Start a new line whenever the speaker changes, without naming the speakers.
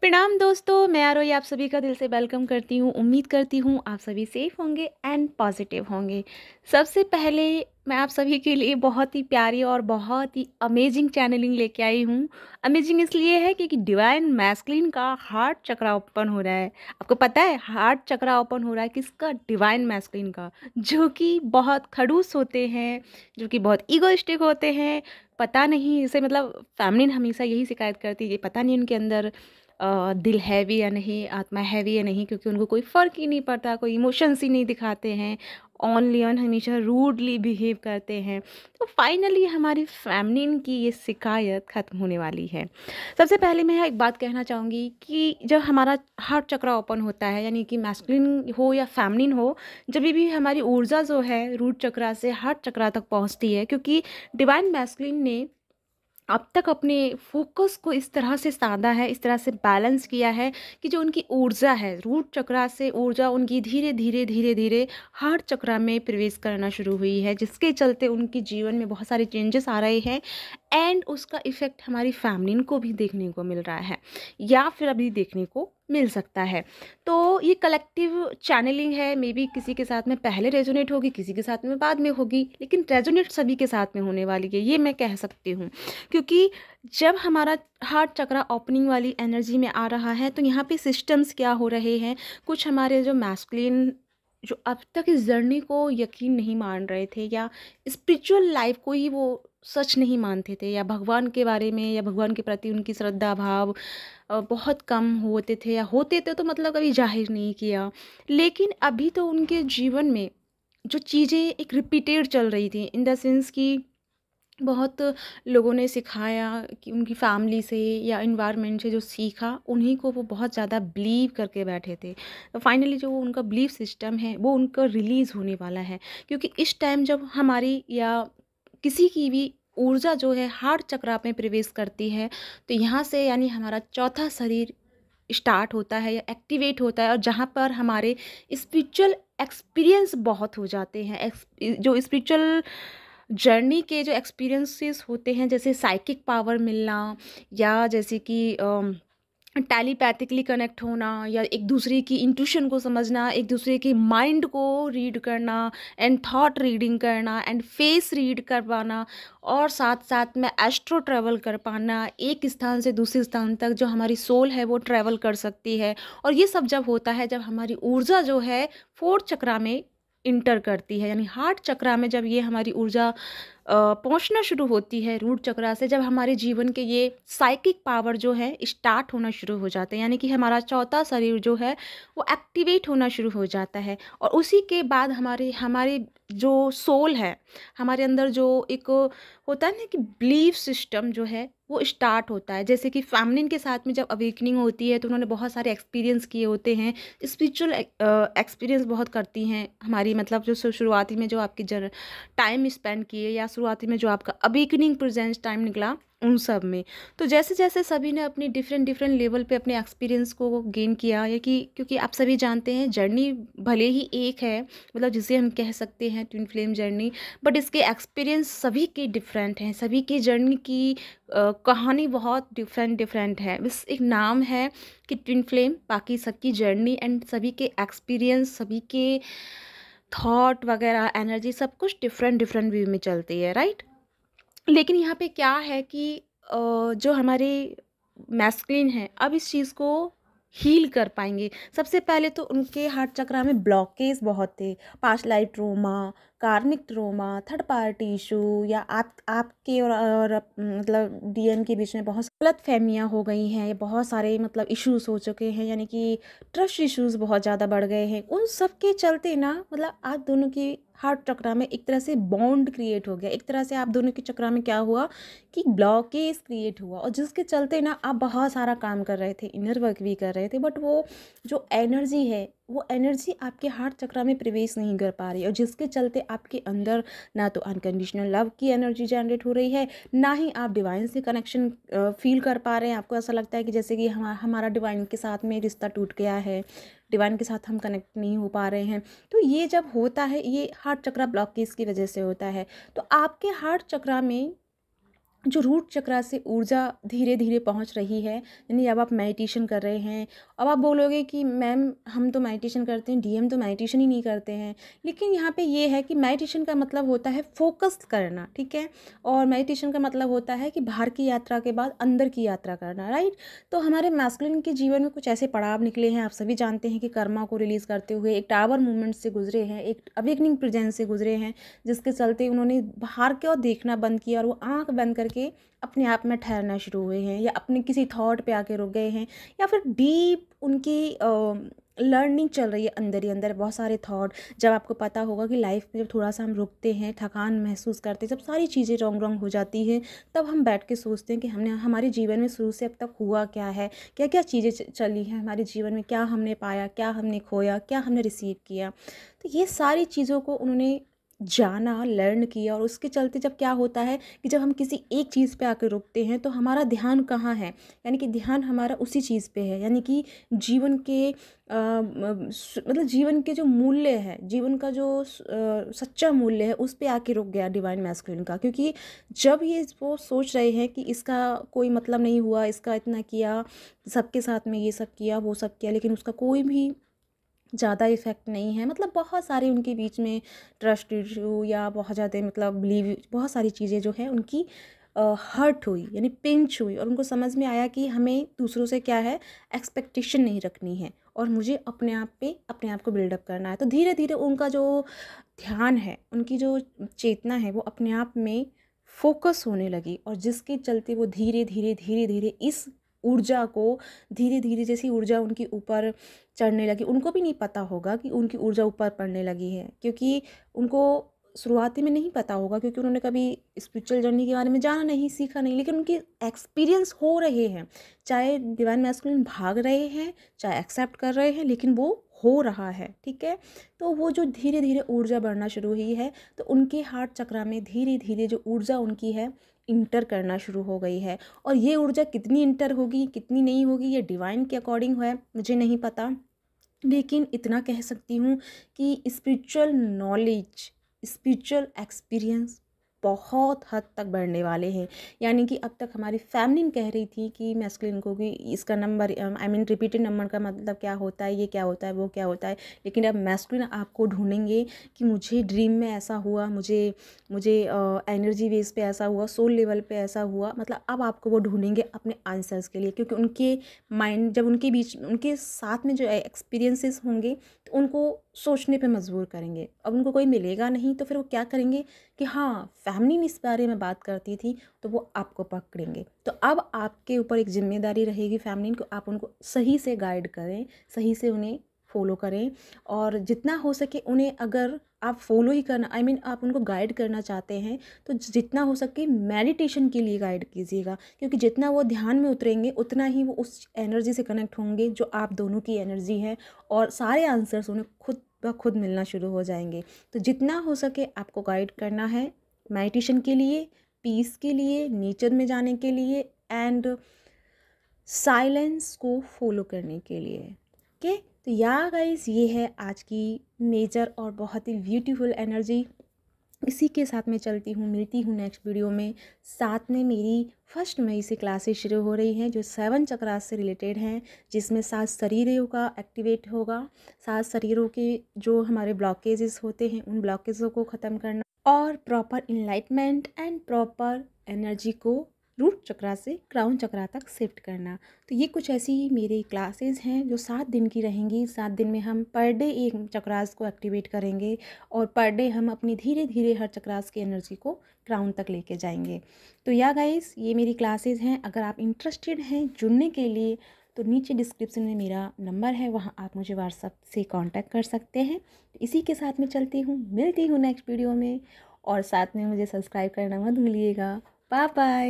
प्रणाम दोस्तों, मैं आरोही आप सभी का दिल से वेलकम करती हूँ। उम्मीद करती हूँ आप सभी सेफ होंगे एंड पॉजिटिव होंगे। सबसे पहले मैं आप सभी के लिए बहुत ही प्यारी और बहुत ही अमेजिंग चैनलिंग लेके आई हूँ। अमेजिंग इसलिए है क्योंकि डिवाइन मैस्कुलिन का हार्ट चक्रा ओपन हो रहा है। आपको पता है हार्ट चक्रा ओपन हो रहा है किसका? डिवाइन मैस्कुलिन का, जो कि बहुत खड़ूस होते हैं, जो कि बहुत ईगोइस्टिक होते हैं। पता नहीं इसे मतलब फैमिलीन हमेशा यही शिकायत करती है कि पता नहीं उनके अंदर दिल है भी या नहीं, आत्मा है भी या नहीं, क्योंकि उनको कोई फ़र्क ही नहीं पड़ता, कोई इमोशंस ही नहीं दिखाते हैं, ओनली ऑन हमेशा रूडली बिहेव करते हैं। तो फाइनली हमारी फेमिनिन की ये शिकायत ख़त्म होने वाली है। सबसे पहले मैं एक बात कहना चाहूँगी कि जब हमारा हार्ट चक्रा ओपन होता है, यानी कि मैस्कुलिन हो या फेमिनिन हो, जब भी हमारी ऊर्जा जो है रूट चक्रा से हार्ट चक्रा तक पहुँचती है, क्योंकि डिवाइन मैस्कुलिन ने अब तक अपने फोकस को इस तरह से साधा है, इस तरह से बैलेंस किया है कि जो उनकी ऊर्जा है, रूट चक्रा से ऊर्जा उनकी धीरे धीरे धीरे धीरे हार्ट चक्रा में प्रवेश करना शुरू हुई है, जिसके चलते उनके जीवन में बहुत सारे चेंजेस आ रहे हैं। एंड उसका इफ़ेक्ट हमारी फैमिली को भी देखने को मिल रहा है, या फिर अभी देखने को मिल सकता है। तो ये कलेक्टिव चैनलिंग है, मे बी किसी के साथ में पहले रेजोनेट होगी, किसी के साथ में बाद में होगी, लेकिन रेजोनेट सभी के साथ में होने वाली है, ये मैं कह सकती हूँ। क्योंकि जब हमारा हार्ट चक्रा ओपनिंग वाली एनर्जी में आ रहा है, तो यहाँ पे सिस्टम्स क्या हो रहे हैं, कुछ हमारे जो मैस्कुलिन जो अब तक इस जर्नी को यकीन नहीं मान रहे थे, या स्पिरिचुअल लाइफ को ही वो सच नहीं मानते थे, या भगवान के बारे में या भगवान के प्रति उनकी श्रद्धा भाव बहुत कम होते थे, या होते थे तो मतलब कभी जाहिर नहीं किया। लेकिन अभी तो उनके जीवन में जो चीज़ें एक रिपीटेड चल रही थी, इन द सेंस कि बहुत लोगों ने सिखाया कि उनकी फैमिली से या इन्वायरमेंट से जो सीखा, उन्हीं को वो बहुत ज़्यादा बिलीव करके बैठे थे। तो फाइनली जो वो उनका बिलीफ सिस्टम है वो उनका रिलीज़ होने वाला है, क्योंकि इस टाइम जब हमारी या किसी की भी ऊर्जा जो है हार्ट चक्रा में प्रवेश करती है, तो यहाँ से यानी हमारा चौथा शरीर स्टार्ट होता है या एक्टिवेट होता है, और जहाँ पर हमारे स्पिरिचुअल एक्सपीरियंस बहुत हो जाते हैं। जो स्पिरिचुअल जर्नी के जो एक्सपीरियंसेस होते हैं, जैसे साइकिक पावर मिलना, या जैसे कि टेलीपैथिकली कनेक्ट होना, या एक दूसरे की इंट्यूशन को समझना, एक दूसरे के माइंड को रीड करना, एंड थॉट रीडिंग करना, एंड फेस रीड कर पाना, और साथ साथ में एस्ट्रो ट्रैवल कर पाना, एक स्थान से दूसरे स्थान तक जो हमारी सोल है वो ट्रैवल कर सकती है। और ये सब जब होता है जब हमारी ऊर्जा जो है फोर्थ चक्रा में इंटर करती है, यानी हार्ट चक्रा में जब ये हमारी ऊर्जा पहुंचना शुरू होती है रूट चक्रा से, जब हमारे जीवन के ये साइकिक पावर जो है स्टार्ट होना शुरू हो जाते हैं, यानी कि हमारा चौथा शरीर जो है वो एक्टिवेट होना शुरू हो जाता है। और उसी के बाद हमारे हमारे जो सोल है, हमारे अंदर जो एक होता है ना कि बिलीफ सिस्टम जो है वो स्टार्ट होता है। जैसे कि फैमिलीन के साथ में जब अवेकनिंग होती है तो उन्होंने बहुत सारे एक्सपीरियंस किए होते हैं, स्पिरिचुअल एक्सपीरियंस बहुत करती हैं हमारी, मतलब जो शुरुआती में जो आपकी टाइम स्पेंड किए, या शुरुआती में जो आपका अवेकनिंग प्रेजेंस टाइम निकला, उन सब में। तो जैसे जैसे सभी ने अपनी डिफरेंट डिफरेंट लेवल पे अपने एक्सपीरियंस को गेन किया, या कि क्योंकि आप सभी जानते हैं जर्नी भले ही एक है, मतलब जिसे हम कह सकते हैं ट्विन फ्लेम जर्नी, बट इसके एक्सपीरियंस सभी के डिफरेंट हैं, सभी की जर्नी की कहानी बहुत डिफरेंट डिफरेंट है। बस एक नाम है कि ट्विन फ्लेम, बाकी सबकी जर्नी एंड सभी के एक्सपीरियंस, सभी के थॉट वगैरह, एनर्जी, सब कुछ डिफरेंट डिफरेंट व्यू में चलती है, राइट। लेकिन यहाँ पे क्या है कि जो हमारे मैस्कुलिन है अब इस चीज़ को हील कर पाएंगे। सबसे पहले तो उनके हार्ट चक्रा में ब्लॉकेज बहुत थे, पास्ट लाइफ ट्रोमा, कार्मिक ट्रोमा, थर्ड पार्टी इशू, या आपके और मतलब डीएम के बीच में बहुत गलत फहमियाँ हो गई हैं, या बहुत सारे मतलब इश्यूज हो चुके हैं, यानी कि ट्रस्ट इश्यूज बहुत ज़्यादा बढ़ गए हैं। उन सब के चलते ना, मतलब आप दोनों की हार्ट चक्रा में एक तरह से बॉन्ड क्रिएट हो गया, एक तरह से आप दोनों के चक्रा में क्या हुआ कि ब्लॉकेज क्रिएट हुआ, और जिसके चलते ना आप बहुत सारा काम कर रहे थे, इनर वर्क भी कर रहे थे, बट वो जो एनर्जी है वो एनर्जी आपके हार्ट चक्रा में प्रवेश नहीं कर पा रही, और जिसके चलते आपके अंदर ना तो अनकंडीशनल लव की एनर्जी जनरेट हो रही है, ना ही आप डिवाइन से कनेक्शन फील कर पा रहे हैं। आपको ऐसा लगता है कि जैसे कि हमारा डिवाइन के साथ में रिश्ता टूट गया है, डिवाइन के साथ हम कनेक्ट नहीं हो पा रहे हैं। तो ये जब होता है, ये हार्ट चक्रा ब्लॉकेज की वजह से होता है। तो आपके हार्ट चक्रा में जो रूट चक्रा से ऊर्जा धीरे धीरे पहुंच रही है, यानी अब आप मेडिटेशन कर रहे हैं। अब आप बोलोगे कि मैम हम तो मेडिटेशन करते हैं, डीएम तो मेडिटेशन ही नहीं करते हैं। लेकिन यहाँ पे ये है कि मेडिटेशन का मतलब होता है फोकस करना, ठीक है। और मेडिटेशन का मतलब होता है कि बाहर की यात्रा के बाद अंदर की यात्रा करना, राइट। तो हमारे मैस्कुलिन के जीवन में कुछ ऐसे पड़ाव निकले हैं, आप सभी जानते हैं कि कर्मा को रिलीज़ करते हुए एक टावर मूवमेंट से गुजरे हैं, एक अवेकनिंग प्रेजेंस से गुजरे हैं, जिसके चलते उन्होंने बाहर के और देखना बंद किया और वो आंख बंद करके अपने आप में ठहरना शुरू हुए हैं, या अपने किसी थॉट पे आके रुक गए हैं, या फिर डीप उनकी लर्निंग चल रही है अंदर ही अंदर बहुत सारे थॉट। जब आपको पता होगा कि लाइफ में जब थोड़ा सा हम रुकते हैं, थकान महसूस करते हैं, जब सारी चीज़ें रॉन्ग रॉन्ग हो जाती हैं, तब हम बैठ के सोचते हैं कि हमने हमारे जीवन में शुरू से अब तक हुआ क्या है, क्या क्या चीज़ें चली हैं हमारे जीवन में, क्या हमने पाया, क्या हमने खोया, क्या हमने रिसीव किया। तो ये सारी चीज़ों को उन्होंने जाना, लर्न किया, और उसके चलते जब क्या होता है कि जब हम किसी एक चीज़ पे आकर रुकते हैं तो हमारा ध्यान कहाँ है, यानी कि ध्यान हमारा उसी चीज़ पे है, यानी कि जीवन के मतलब जीवन के जो मूल्य है, जीवन का जो सच्चा मूल्य है, उस पे आके रुक गया डिवाइन मैस्कुलिन का। क्योंकि जब ये वो सोच रहे हैं कि इसका कोई मतलब नहीं हुआ, इसका इतना किया, सबके साथ में ये सब किया, वो सब किया, लेकिन उसका कोई भी ज़्यादा इफ़ेक्ट नहीं है, मतलब बहुत सारे उनके बीच में ट्रस्ट इशू या बहुत ज़्यादा मतलब बिलीव, बहुत सारी चीज़ें जो हैं उनकी हर्ट हुई, यानी पिंच हुई, और उनको समझ में आया कि हमें दूसरों से क्या है, एक्सपेक्टेशन नहीं रखनी है, और मुझे अपने आप पे अपने आप को बिल्डअप करना है। तो धीरे धीरे उनका जो ध्यान है, उनकी जो चेतना है, वो अपने आप में फोकस होने लगी, और जिसके चलते वो धीरे धीरे धीरे धीरे इस ऊर्जा को, धीरे धीरे जैसी ऊर्जा उनके ऊपर चढ़ने लगी, उनको भी नहीं पता होगा कि उनकी ऊर्जा ऊपर पड़ने लगी है, क्योंकि उनको शुरुआती में नहीं पता होगा, क्योंकि उन्होंने कभी स्पिरिचुअल जर्नी के बारे में जाना नहीं, सीखा नहीं, लेकिन उनके एक्सपीरियंस हो रहे हैं। चाहे डिवाइन मैस्कुलिन भाग रहे हैं, चाहे एक्सेप्ट कर रहे हैं, लेकिन वो हो रहा है, ठीक है। तो वो जो धीरे धीरे ऊर्जा बढ़ना शुरू हुई है, तो उनके हार्ट चक्रा में धीरे धीरे जो ऊर्जा उनकी है इंटर करना शुरू हो गई है। और ये ऊर्जा कितनी इंटर होगी, कितनी नहीं होगी, ये डिवाइन के अकॉर्डिंग है, मुझे नहीं पता। लेकिन इतना कह सकती हूँ कि स्पिरिचुअल नॉलेज, स्पिरिचुअल एक्सपीरियंस बहुत हद तक बढ़ने वाले हैं। यानी कि अब तक हमारी फैमिली कह रही थी कि मैस्कुलिन को कि इसका number, I mean repeated number का मतलब क्या होता है, ये क्या होता है, वो क्या होता है। लेकिन अब मैस्कुलिन आपको ढूंढेंगे कि मुझे ड्रीम में ऐसा हुआ, मुझे मुझे एनर्जी बेस पे ऐसा हुआ, सोल लेवल पे ऐसा हुआ, मतलब अब आपको वो ढूंढेंगे अपने आंसर्स के लिए, क्योंकि उनके माइंड जब उनके बीच, उनके साथ में जो एक्सपीरियंसेस होंगे, तो उनको सोचने पे मजबूर करेंगे। अब उनको कोई मिलेगा नहीं, तो फिर वो क्या करेंगे कि हाँ, फैमिली इस बारे में बात करती थी, तो वो आपको पकड़ेंगे। तो अब आपके ऊपर एक जिम्मेदारी रहेगी फैमिली को, आप उनको सही से गाइड करें, सही से उन्हें फॉलो करें, और जितना हो सके उन्हें, अगर आप फॉलो ही करना, आई मीन आप उनको गाइड करना चाहते हैं, तो जितना हो सके मेडिटेशन के लिए गाइड कीजिएगा, क्योंकि जितना वो ध्यान में उतरेंगे उतना ही वो उस एनर्जी से कनेक्ट होंगे जो आप दोनों की एनर्जी है, और सारे आंसर्स उन्हें खुद ब खुद मिलना शुरू हो जाएंगे। तो जितना हो सके आपको गाइड करना है मेडिटेशन के लिए, पीस के लिए, नेचर में जाने के लिए, एंड साइलेंस को फॉलो करने के लिए। ओके, तो या गाइस, ये है आज की मेजर और बहुत ही ब्यूटीफुल एनर्जी। इसी के साथ मैं चलती हूँ, मिलती हूँ नेक्स्ट वीडियो में। साथ में मेरी 1 मई से क्लासेस शुरू हो रही हैं जो 7 चक्रास से रिलेटेड हैं, जिसमें 7 शरीरों का एक्टिवेट होगा। 7 शरीरों के जो हमारे ब्लॉकेजेस होते हैं, उन ब्लॉकेजों को ख़त्म करना, और proper enlightenment and proper energy को रूट चक्रा से क्राउन चक्रा तक शिफ्ट करना। तो ये कुछ ऐसी मेरी क्लासेस हैं जो 7 दिन की रहेंगी। 7 दिन में हम पर डे एक चक्रास को एक्टिवेट करेंगे, और पर डे हम अपनी धीरे धीरे हर चक्रास की एनर्जी को क्राउन तक लेके जाएंगे। तो या गाइस, ये मेरी क्लासेस हैं। अगर आप इंटरेस्टेड हैं जुड़ने के लिए, तो नीचे डिस्क्रिप्शन में मेरा नंबर है, वहाँ आप मुझे व्हाट्सएप से कांटेक्ट कर सकते हैं। तो इसी के साथ में चलती हूँ, मिलती हूँ नेक्स्ट वीडियो में, और साथ में मुझे सब्सक्राइब करना मत भूलिएगा। Bye bye.